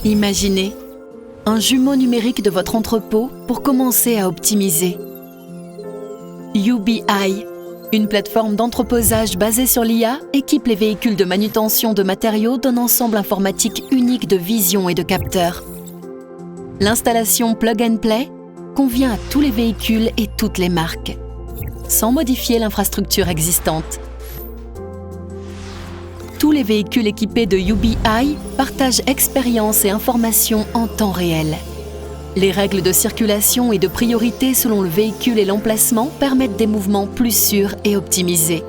Imaginez un jumeau numérique de votre entrepôt pour commencer à optimiser. UBI, une plateforme d'entreposage basée sur l'IA, équipe les véhicules de manutention de matériaux d'un ensemble informatique unique de vision et de capteurs. L'installation Plug and Play convient à tous les véhicules et toutes les marques, sans modifier l'infrastructure existante. Tous les véhicules équipés de UBI partagent expérience et informations en temps réel. Les règles de circulation et de priorité selon le véhicule et l'emplacement permettent des mouvements plus sûrs et optimisés.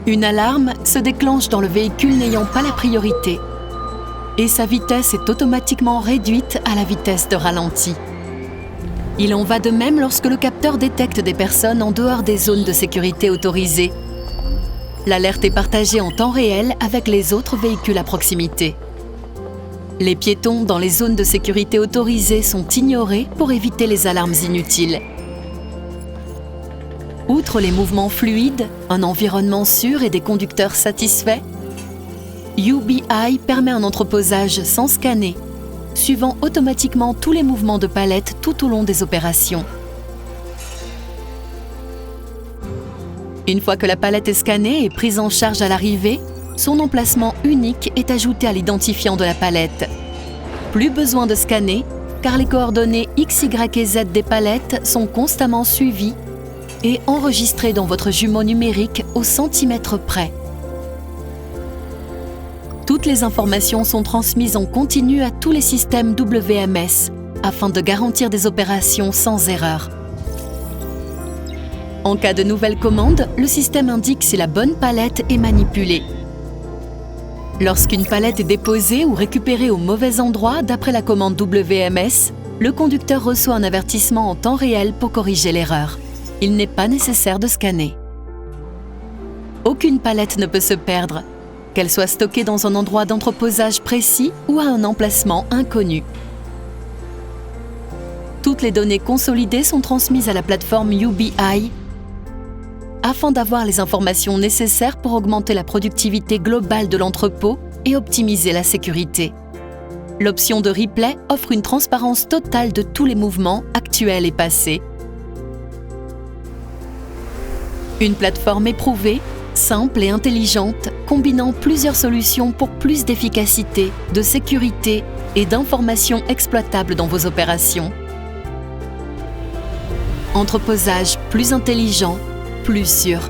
Une alarme se déclenche dans le véhicule n'ayant pas la priorité et sa vitesse est automatiquement réduite à la vitesse de ralenti. Il en va de même lorsque le capteur détecte des personnes en dehors des zones de sécurité autorisées. L'alerte est partagée en temps réel avec les autres véhicules à proximité. Les piétons dans les zones de sécurité autorisées sont ignorés pour éviter les alarmes inutiles. Outre les mouvements fluides, un environnement sûr et des conducteurs satisfaits, UBI permet un entreposage sans scanner, suivant automatiquement tous les mouvements de palette tout au long des opérations. Une fois que la palette est scannée et prise en charge à l'arrivée, son emplacement unique est ajouté à l'identifiant de la palette. Plus besoin de scanner, car les coordonnées X, Y et Z des palettes sont constamment suivies et enregistrées dans votre jumeau numérique au centimètre près. Toutes les informations sont transmises en continu à tous les systèmes WMS afin de garantir des opérations sans erreur. En cas de nouvelle commande, le système indique si la bonne palette est manipulée. Lorsqu'une palette est déposée ou récupérée au mauvais endroit d'après la commande WMS, le conducteur reçoit un avertissement en temps réel pour corriger l'erreur. Il n'est pas nécessaire de scanner. Aucune palette ne peut se perdre, qu'elle soit stockée dans un endroit d'entreposage précis ou à un emplacement inconnu. Toutes les données consolidées sont transmises à la plateforme UBI afin d'avoir les informations nécessaires pour augmenter la productivité globale de l'entrepôt et optimiser la sécurité. L'option de replay offre une transparence totale de tous les mouvements actuels et passés. Une plateforme éprouvée, simple et intelligente, combinant plusieurs solutions pour plus d'efficacité, de sécurité et d'informations exploitables dans vos opérations. Entreposage plus intelligent, plus sûr.